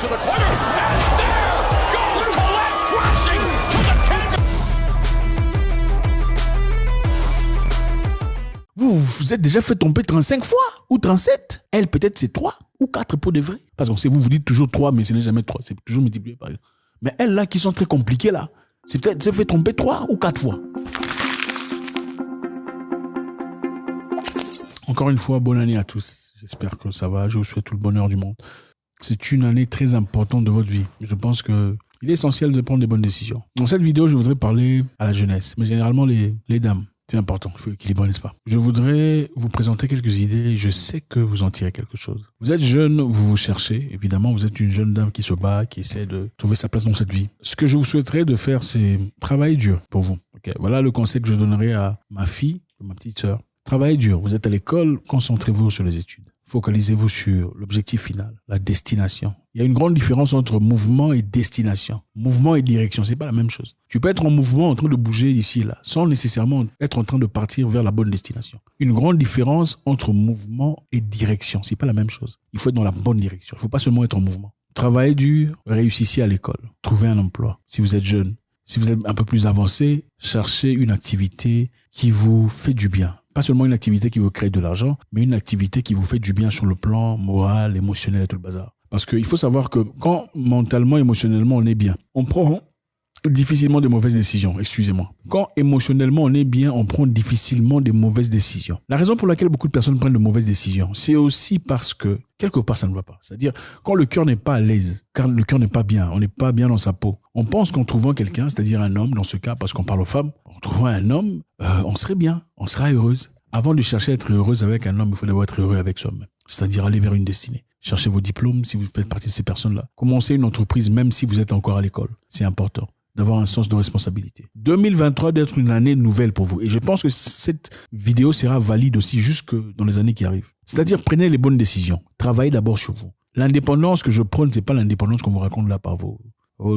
to the corner, and there goes Colette crashing to the canvas. Vous êtes déjà fait tromper 35 fois ou 37. Elle, peut-être, c'est 3 ou 4 pour de vrai. Parce qu'on sait, vous dites toujours 3, mais ce n'est jamais 3. C'est toujours multiplié par exemple. Mais elles, là, qui sont très compliquées, là, c'est peut-être se fait tromper 3 ou 4 fois. Encore une fois, bonne année à tous. J'espère que ça va. Je vous souhaite tout le bonheur du monde. C'est une année très importante de votre vie. Je pense qu'il est essentiel de prendre des bonnes décisions. Dans cette vidéo, je voudrais parler à la jeunesse, mais généralement les dames. C'est important, il faut équilibrer, n'est-ce pas? Je voudrais vous présenter quelques idées. Je sais que vous en tirez quelque chose. Vous êtes jeune, vous vous cherchez. Évidemment, vous êtes une jeune dame qui se bat, qui essaie de trouver sa place dans cette vie. Ce que je vous souhaiterais de faire, c'est travailler dur pour vous. Okay. Voilà le conseil que je donnerai à ma fille, ma petite sœur. Travaillez dur. Vous êtes à l'école, concentrez-vous sur les études. Focalisez-vous sur l'objectif final, la destination. Il y a une grande différence entre mouvement et destination. Mouvement et direction, c'est pas la même chose. Tu peux être en mouvement, en train de bouger ici et là, sans nécessairement être en train de partir vers la bonne destination. Une grande différence entre mouvement et direction, c'est pas la même chose. Il faut être dans la bonne direction. Il faut pas seulement être en mouvement. Travaillez dur, réussissez à l'école, trouvez un emploi. Si vous êtes jeune, si vous êtes un peu plus avancé, cherchez une activité qui vous fait du bien. Pas seulement une activité qui vous crée de l'argent, mais une activité qui vous fait du bien sur le plan moral, émotionnel et tout le bazar. Parce qu'il faut savoir que quand mentalement, émotionnellement, on est bien, on prend difficilement de mauvaises décisions, excusez-moi. Quand émotionnellement on est bien, on prend difficilement de mauvaises décisions. La raison pour laquelle beaucoup de personnes prennent de mauvaises décisions, c'est aussi parce que quelque part ça ne va pas. C'est-à-dire quand le cœur n'est pas à l'aise, car le cœur n'est pas bien, on n'est pas bien dans sa peau. On pense qu'en trouvant quelqu'un, c'est-à-dire un homme dans ce cas, parce qu'on parle aux femmes, en trouvant un homme, on serait bien, on sera heureuse. Avant de chercher à être heureuse avec un homme, il faut d'abord être heureux avec soi-même. C'est-à-dire aller vers une destinée. Cherchez vos diplômes si vous faites partie de ces personnes-là. Commencez une entreprise même si vous êtes encore à l'école. C'est important d'avoir un sens de responsabilité. 2023 doit être une année nouvelle pour vous. Et je pense que cette vidéo sera valide aussi jusque dans les années qui arrivent. C'est-à-dire, prenez les bonnes décisions. Travaillez d'abord sur vous. L'indépendance que je prône, c'est pas l'indépendance qu'on vous raconte là par vos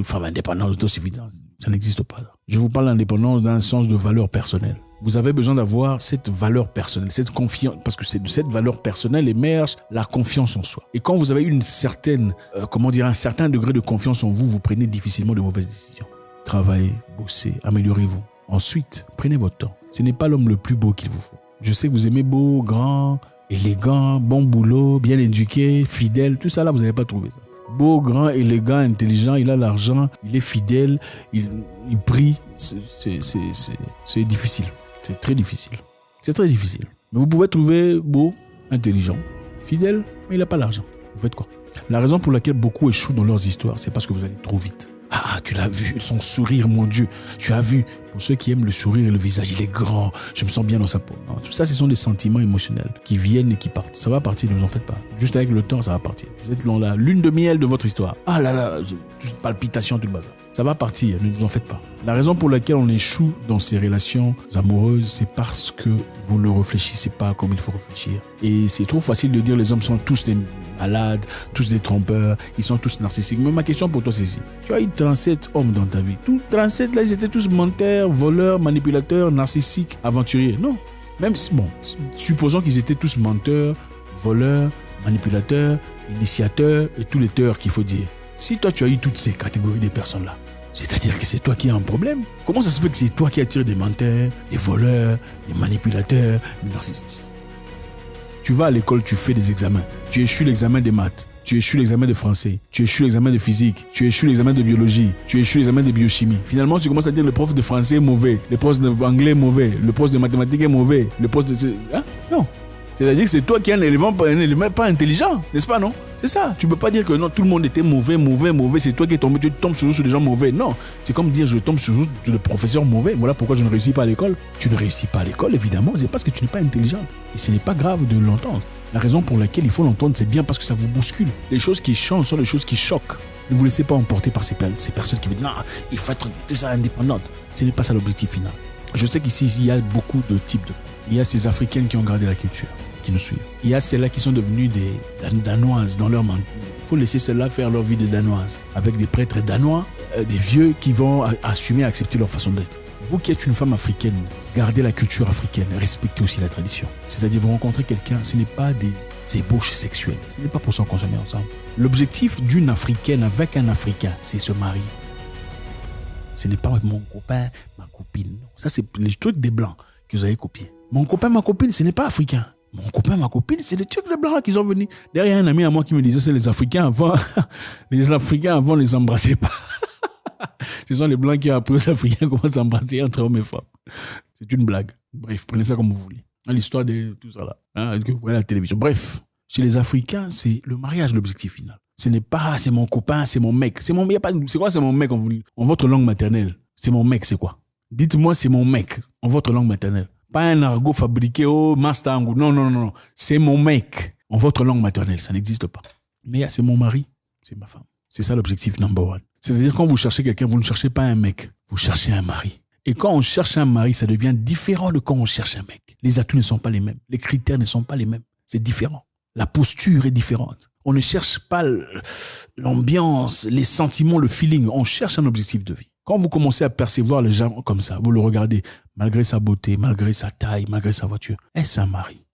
femmes indépendantes, autosuffisance. Ça n'existe pas là. Je vous parle d'indépendance dans un sens de valeur personnelle. Vous avez besoin d'avoir cette valeur personnelle, cette confiance, parce que c'est de cette valeur personnelle émerge la confiance en soi. Et quand vous avez une certaine, un certain degré de confiance en vous, vous prenez difficilement de mauvaises décisions. Travaillez, bossez, améliorez-vous. Ensuite, prenez votre temps. Ce n'est pas l'homme le plus beau qu'il vous faut. Je sais que vous aimez beau, grand, élégant, bon boulot, bien éduqué, fidèle. Tout ça là, vous n'allez pas trouver ça. Beau, grand, élégant, intelligent, il a l'argent, il est fidèle, il prie. C'est difficile. C'est très difficile. C'est très difficile. Mais vous pouvez trouver beau, intelligent, fidèle, mais il n'a pas l'argent. Vous faites quoi? La raison pour laquelle beaucoup échouent dans leurs histoires, c'est parce que vous allez trop vite. Ah, tu l'as vu, son sourire, mon Dieu. Tu as vu, pour ceux qui aiment le sourire et le visage, il est grand. Je me sens bien dans sa peau. Non, tout ça, ce sont des sentiments émotionnels qui viennent et qui partent. Ça va partir, ne vous en faites pas. Juste avec le temps, ça va partir. Vous êtes dans la lune de miel de votre histoire. Ah là là, palpitation, tout le bazar. Ça va partir, ne vous en faites pas. La raison pour laquelle on échoue dans ces relations amoureuses, c'est parce que vous ne réfléchissez pas comme il faut réfléchir. Et c'est trop facile de dire les hommes sont tous des malades, tous des trompeurs, ils sont tous narcissiques. Mais ma question pour toi, c'est ceci. Tu as eu 37 hommes dans ta vie. Tous 37 là, ils étaient tous menteurs, voleurs, manipulateurs, narcissiques, aventuriers. Non. Même si, bon, supposons qu'ils étaient tous menteurs, voleurs, manipulateurs, initiateurs et tous les teurs qu'il faut dire. Si toi, tu as eu toutes ces catégories de personnes-là, c'est-à-dire que c'est toi qui as un problème. Comment ça se fait que c'est toi qui attires des menteurs, des voleurs, des manipulateurs, des narcissiques? Tu vas à l'école, tu fais des examens. Tu échoues l'examen des maths. Tu échoues l'examen de français. Tu échoues l'examen de physique. Tu échoues l'examen de biologie. Tu échoues l'examen de biochimie. Finalement, tu commences à dire le prof de français est mauvais. Le prof d'anglais est mauvais. Le prof de mathématiques est mauvais. Le prof de... Hein? Non. C'est-à-dire que c'est toi qui as un élément pas intelligent, n'est-ce pas, non? C'est ça. Tu peux pas dire que non, tout le monde était mauvais. C'est toi qui es tombé, tu tombes toujours sur des gens mauvais. Non. C'est comme dire je tombe sur des professeurs mauvais. Voilà pourquoi je ne réussis pas à l'école. Tu ne réussis pas à l'école, évidemment. C'est parce que tu n'es pas intelligente. Et ce n'est pas grave de l'entendre. La raison pour laquelle il faut l'entendre, c'est bien parce que ça vous bouscule. Les choses qui changent sont les choses qui choquent. Ne vous laissez pas emporter par ces personnes qui vous disent non, il faut être tout ça indépendante. Ce n'est pas ça l'objectif final. Je sais qu'ici, il y a beaucoup de types de femmes. Il y a ces Africaines qui ont gardé la culture, qui nous suivent. Il y a celles-là qui sont devenues des Danoises dans leur monde. Il faut laisser celles-là faire leur vie de Danoises. Avec des prêtres danois, des vieux qui vont assumer, accepter leur façon d'être. Vous qui êtes une femme africaine, gardez la culture africaine, respectez aussi la tradition. C'est-à-dire vous rencontrez quelqu'un, ce n'est pas des ébauches sexuelles. Ce n'est pas pour s'en consommer ensemble. L'objectif d'une Africaine avec un Africain, c'est se marier. Ce n'est pas mon copain, ma copine. Ça, c'est les trucs des Blancs que vous avez copiés. Mon copain, ma copine, ce n'est pas africain. Mon copain, ma copine, c'est les trucs des Blancs qui sont venus. Derrière un ami à moi qui me disait, c'est les Africains avant. Les Africains avant, les embrassaient pas. Ce sont les Blancs qui ont appris aux Africains comment s'embrasser entre hommes et femmes. C'est une blague. Bref, prenez ça comme vous voulez. L'histoire de tout ça là. Est-ce que vous voyez la télévision? Bref, chez les Africains, c'est le mariage l'objectif final. Ce n'est pas, c'est mon copain, c'est mon mec. C'est quoi, c'est mon mec en votre langue maternelle? C'est mon mec, c'est quoi? Dites-moi, c'est mon mec en votre langue maternelle. Pas un argot fabriqué au Mustang. Non. C'est mon mec en votre langue maternelle. Ça n'existe pas. Mais c'est mon mari, c'est ma femme. C'est ça l'objectif number one. C'est-à-dire, quand vous cherchez quelqu'un, vous ne cherchez pas un mec. Vous cherchez un mari. Et quand on cherche un mari, ça devient différent de quand on cherche un mec. Les atouts ne sont pas les mêmes. Les critères ne sont pas les mêmes. C'est différent. La posture est différente. On ne cherche pas l'ambiance, les sentiments, le feeling. On cherche un objectif de vie. Quand vous commencez à percevoir les gens comme ça, vous le regardez, malgré sa beauté, malgré sa taille, malgré sa voiture, est-ce un mari?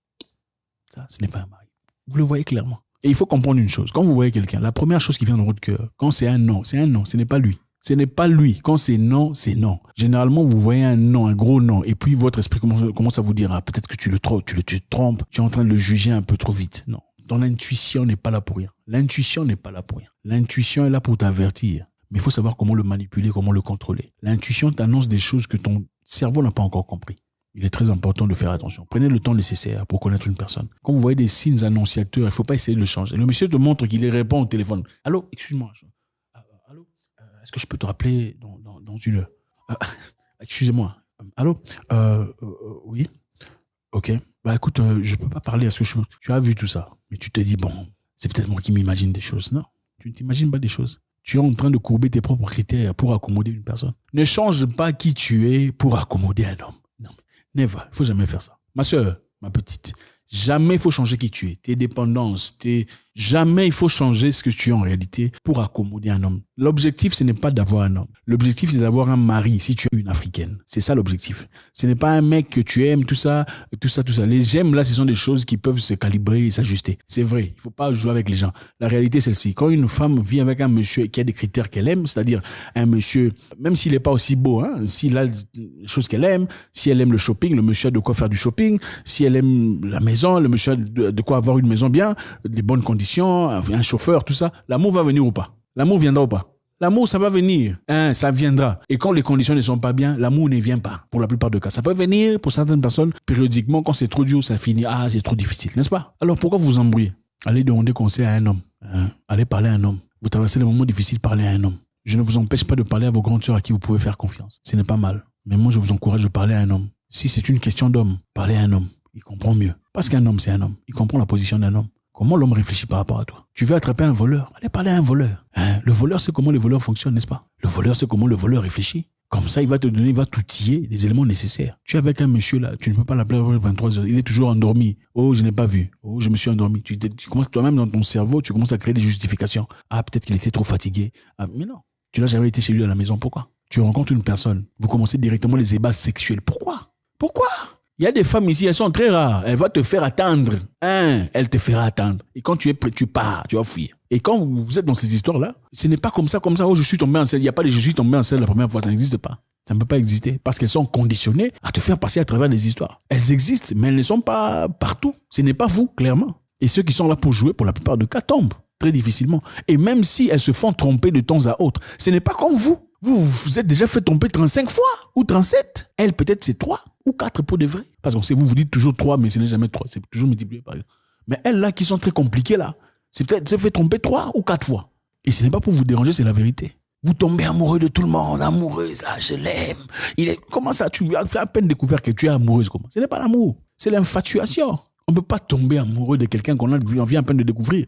Ça, ce n'est pas un mari. Vous le voyez clairement. Et il faut comprendre une chose. Quand vous voyez quelqu'un, la première chose qui vient dans votre cœur, quand c'est un non, ce n'est pas lui. Ce n'est pas lui. Quand c'est non, c'est non. Généralement, vous voyez un non, un gros non, et puis votre esprit commence à vous dire, ah, peut-être que tu te trompes, tu es en train de le juger un peu trop vite. Non. Ton intuition n'est pas là pour rien. L'intuition n'est pas là pour rien. L'intuition est là pour t'avertir. Mais il faut savoir comment le manipuler, comment le contrôler. L'intuition t'annonce des choses que ton cerveau n'a pas encore compris. Il est très important de faire attention. Prenez le temps nécessaire pour connaître une personne. Quand vous voyez des signes annonciateurs, il ne faut pas essayer de le changer. Le monsieur te montre qu'il répond au téléphone. Allô, excuse-moi. Allô, est-ce que je peux te rappeler dans une heure? Excusez-moi. Allô, oui. Ok. Bah écoute, je peux pas parler. Est-ce que tu as vu tout ça? Mais tu te dis, bon, c'est peut-être moi qui m'imagine des choses. Non, tu ne t'imagines pas des choses. Tu es en train de courber tes propres critères pour accommoder une personne. Ne change pas qui tu es pour accommoder un homme. Non, never. Il faut jamais faire ça. Ma soeur, ma petite, jamais il faut changer qui tu es. Tes dépendances, jamais il faut changer ce que tu es en réalité pour accommoder un homme. L'objectif, ce n'est pas d'avoir un homme. L'objectif, c'est d'avoir un mari si tu es une Africaine. C'est ça l'objectif. Ce n'est pas un mec que tu aimes, tout ça. Les j'aime, là, ce sont des choses qui peuvent se calibrer et s'ajuster. C'est vrai. Il ne faut pas jouer avec les gens. La réalité, c'est celle-ci. Quand une femme vit avec un monsieur qui a des critères qu'elle aime, c'est-à-dire un monsieur, même s'il n'est pas aussi beau, s'il a des choses qu'elle aime, si elle aime le shopping, le monsieur a de quoi faire du shopping. Si elle aime la maison, le monsieur a de quoi avoir une maison bien, des bonnes conditions, un chauffeur, tout ça. L'amour va venir ou pas? L'amour viendra ou pas? L'amour, ça va venir. Ça viendra. Et quand les conditions ne sont pas bien, l'amour ne vient pas. Pour la plupart des cas. Ça peut venir pour certaines personnes périodiquement. Quand c'est trop dur, ça finit. Ah, c'est trop difficile. N'est-ce pas? Alors pourquoi vous embrouillez? Allez demander conseil à un homme. Allez parler à un homme. Vous traversez les moments difficiles, parlez à un homme. Je ne vous empêche pas de parler à vos grandes sœurs à qui vous pouvez faire confiance. Ce n'est pas mal. Mais moi, je vous encourage de parler à un homme. Si c'est une question d'homme, parlez à un homme. Il comprend mieux. Parce qu'un homme, c'est un homme. Il comprend la position d'un homme. Comment l'homme réfléchit par rapport à toi? Tu veux attraper un voleur? Allez parler à un voleur. Le voleur, c'est comment les voleurs fonctionnent, n'est-ce pas? Le voleur, c'est comment le voleur réfléchit. Comme ça, il va t'outiller des éléments nécessaires. Tu es avec un monsieur là, tu ne peux pas l'appeler à 23 heures. Il est toujours endormi. Oh, je n'ai pas vu. Oh, je me suis endormi. Tu commences toi-même dans ton cerveau, tu commences à créer des justifications. Ah, peut-être qu'il était trop fatigué. Ah, mais non. Tu n'as jamais été chez lui à la maison. Pourquoi? Tu rencontres une personne. Vous commencez directement les ébats sexuels. Pourquoi? Il y a des femmes ici, elles sont très rares. Elle va te faire attendre. Elle te fera attendre. Et quand tu es prêt, tu pars, tu vas fuir. Et quand vous êtes dans ces histoires-là, ce n'est pas comme ça. Oh, je suis tombé enceinte. Il n'y a pas de je suis tombé enceinte la première fois. Ça n'existe pas. Ça ne peut pas exister. Parce qu'elles sont conditionnées à te faire passer à travers des histoires. Elles existent, mais elles ne sont pas partout. Ce n'est pas vous, clairement. Et ceux qui sont là pour jouer, pour la plupart des cas, tombent très difficilement. Et même si elles se font tromper de temps à autre, ce n'est pas comme vous. Vous vous êtes déjà fait tromper 35 fois ou 37. Elle, peut-être, c'est 3 ou 4 pour de vrai. Parce que vous dites toujours 3, mais ce n'est jamais 3. C'est toujours multiplié par. Mais elles, là, qui sont très compliquées, là, c'est peut-être se fait tromper 3 ou 4 fois. Et ce n'est pas pour vous déranger, c'est la vérité. Vous tombez amoureux de tout le monde, amoureuse, je l'aime. Comment ça, tu as à peine découvert que tu es amoureuse, comment? Ce n'est pas l'amour, c'est l'infatuation. On ne peut pas tomber amoureux de quelqu'un qu'on vient à peine de découvrir.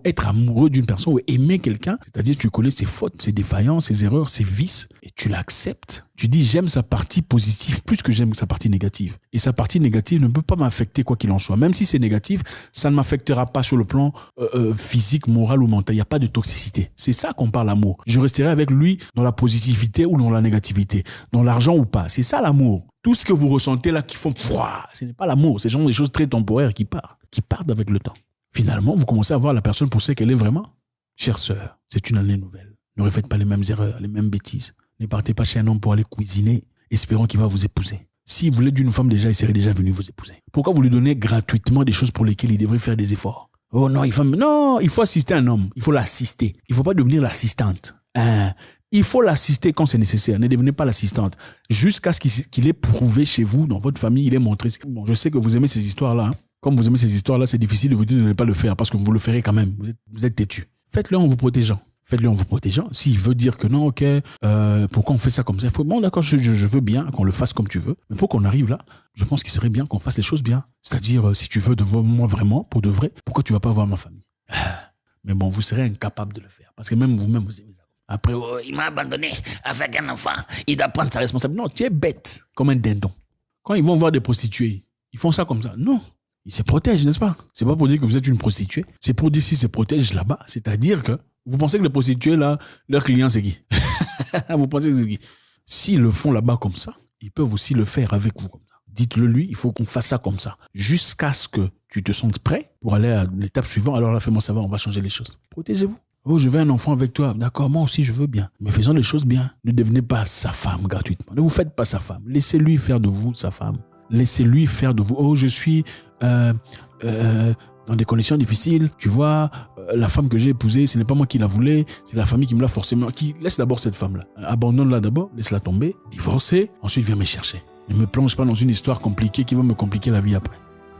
Être amoureux d'une personne ou aimer quelqu'un, c'est-à-dire tu connais ses fautes, ses défaillances, ses erreurs, ses vices, et tu l'acceptes. Tu dis j'aime sa partie positive plus que j'aime sa partie négative. Et sa partie négative ne peut pas m'affecter quoi qu'il en soit. Même si c'est négatif, ça ne m'affectera pas sur le plan physique, moral ou mental. Il n'y a pas de toxicité. C'est ça qu'on parle amour. Je resterai avec lui dans la positivité ou dans la négativité, dans l'argent ou pas. C'est ça l'amour. Tout ce que vous ressentez là qui font, ce n'est pas l'amour, ce sont des choses très temporaires qui partent avec le temps. Finalement, vous commencez à voir la personne pour ce qu'elle est vraiment. Chère sœur, c'est une année nouvelle. Ne refaites pas les mêmes erreurs, les mêmes bêtises. Ne partez pas chez un homme pour aller cuisiner, espérant qu'il va vous épouser. S'il voulait d'une femme déjà, il serait déjà venu vous épouser. Pourquoi vous lui donnez gratuitement des choses pour lesquelles il devrait faire des efforts? Oh non, il faut assister un homme, il faut l'assister. Il ne faut pas devenir l'assistante. Il faut l'assister quand c'est nécessaire. Ne devenez pas l'assistante. Jusqu'à ce qu'il ait prouvé chez vous, dans votre famille, il ait montré. Bon, je sais que vous aimez ces histoires-là. Comme vous aimez ces histoires-là, c'est difficile de vous dire de ne pas le faire parce que vous le ferez quand même. Vous êtes têtu. Faites-le en vous protégeant. Faites-le en vous protégeant. S'il veut dire que non, ok, pourquoi on fait ça comme ça? Bon, d'accord, je veux bien qu'on le fasse comme tu veux. Mais pour qu'on arrive là, je pense qu'il serait bien qu'on fasse les choses bien. C'est-à-dire, si tu veux de moi vraiment, pour de vrai, pourquoi tu vas pas voir ma famille? Mais bon, vous serez incapable de le faire. Parce que même vous-même, vous aimez ça. Après, il m'a abandonné avec un enfant. Il doit prendre sa responsabilité. Non, tu es bête, comme un dindon. Quand ils vont voir des prostituées, ils font ça comme ça. Non. Ils se protègent, n'est-ce pas? C'est pas pour dire que vous êtes une prostituée. C'est pour dire s'ils se protègent là-bas. C'est-à-dire que vous pensez que les prostituées, là, leurs clients, c'est qui? Vous pensez que c'est qui? S'ils le font là-bas comme ça, ils peuvent aussi le faire avec vous comme ça. Dites-le lui, il faut qu'on fasse ça comme ça. Jusqu'à ce que tu te sentes prêt pour aller à l'étape suivante. Alors là, fais-moi savoir, on va changer les choses. Protégez-vous. Oh, je veux un enfant avec toi. D'accord, moi aussi, je veux bien. Mais faisons les choses bien. Ne devenez pas sa femme gratuitement. Ne vous faites pas sa femme. Laissez-lui faire de vous sa femme. Laissez-lui faire de vous. Oh, je suis dans des conditions difficiles. Tu vois, la femme que j'ai épousée, ce n'est pas moi qui la voulais. C'est la famille qui me l'a forcément. Laisse d'abord cette femme-là. Abandonne-la d'abord. Laisse-la tomber. Divorcez. Ensuite, viens me chercher. Ne me plonge pas dans une histoire compliquée qui va me compliquer la vie après.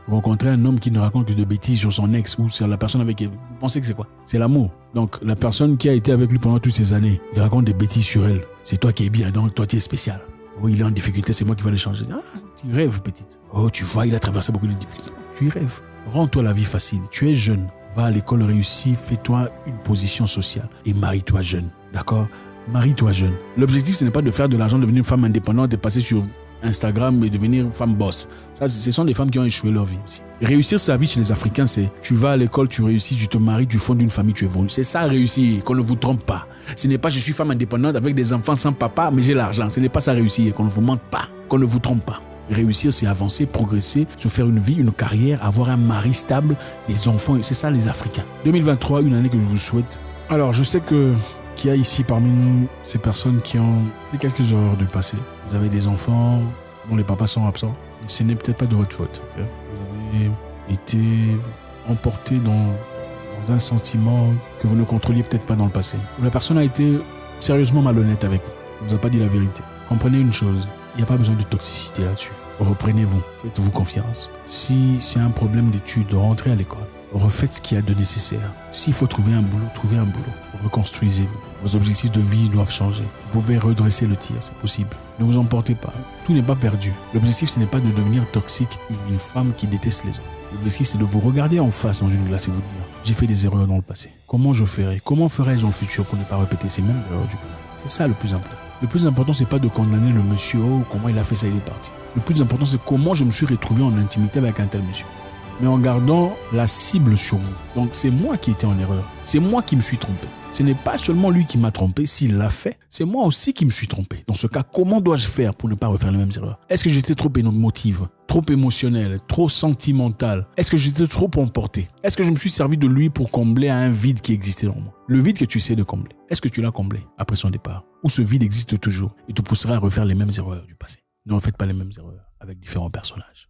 Vous rencontrez un homme qui ne raconte que de bêtises sur son ex ou sur la personne avec qui vous pensez que c'est quoi? C'est l'amour. Donc, la personne qui a été avec lui pendant toutes ces années, il raconte des bêtises sur elle. C'est toi qui es bien, donc toi tu es spécial. Oh, il est en difficulté, c'est moi qui vais le changer. Ah, tu rêves, petite. Oh, tu vois, il a traversé beaucoup de difficultés. Tu y rêves. Rends-toi la vie facile. Tu es jeune. Va à l'école réussie, fais-toi une position sociale et marie-toi jeune. D'accord? Marie-toi jeune. L'objectif, ce n'est pas de faire de l'argent, de devenir une femme indépendante, de passer sur Instagram et devenir femme boss. Ça, ce sont des femmes qui ont échoué leur vie aussi. Réussir sa vie chez les Africains, c'est tu vas à l'école, tu réussis, tu te maries, tu fondes une famille, tu évolues. C'est ça réussir, qu'on ne vous trompe pas. Ce n'est pas je suis femme indépendante avec des enfants sans papa, mais j'ai l'argent. Ce n'est pas ça réussir, qu'on ne vous mente pas, qu'on ne vous trompe pas. Réussir, c'est avancer, progresser, se faire une vie, une carrière, avoir un mari stable, des enfants. C'est ça les Africains. 2023, une année que je vous souhaite. Alors, je sais qu'il y a ici parmi nous ces personnes qui ont fait quelques erreurs du passé. Vous avez des enfants dont les papas sont absents. Et ce n'est peut-être pas de votre faute. Vous avez été emporté dans un sentiment que vous ne contrôliez peut-être pas dans le passé. Ou la personne a été sérieusement malhonnête avec vous. Elle ne vous a pas dit la vérité. Comprenez une chose, il n'y a pas besoin de toxicité là-dessus. Reprenez-vous, faites-vous confiance. Si c'est un problème d'études, rentrez à l'école. Refaites ce qu'il y a de nécessaire. S'il faut trouver un boulot, trouvez un boulot. Reconstruisez-vous. Vos objectifs de vie doivent changer. Vous pouvez redresser le tir, c'est possible. Ne vous emportez pas. Tout n'est pas perdu. L'objectif, ce n'est pas de devenir toxique, une femme qui déteste les autres. L'objectif, c'est de vous regarder en face dans une glace et vous dire « J'ai fait des erreurs dans le passé. Comment je ferai? Comment ferai-je dans le futur pour ne pas répéter ces mêmes erreurs du passé ?» C'est ça le plus important. Le plus important, c'est pas de condamner le monsieur « Oh, comment il a fait ça, il est parti. » Le plus important, c'est comment je me suis retrouvé en intimité avec un tel monsieur. Mais en gardant la cible sur vous. Donc, c'est moi qui étais en erreur. C'est moi qui me suis trompé. Ce n'est pas seulement lui qui m'a trompé. S'il l'a fait, c'est moi aussi qui me suis trompé. Dans ce cas, comment dois-je faire pour ne pas refaire les mêmes erreurs? Est-ce que j'étais trop émotive, trop émotionnel, trop sentimental? Est-ce que j'étais trop emporté? Est-ce que je me suis servi de lui pour combler un vide qui existait en moi? Le vide que tu essaies de combler, est-ce que tu l'as comblé après son départ? Ou ce vide existe toujours et te poussera à refaire les mêmes erreurs du passé? Ne refaites pas les mêmes erreurs avec différents personnages.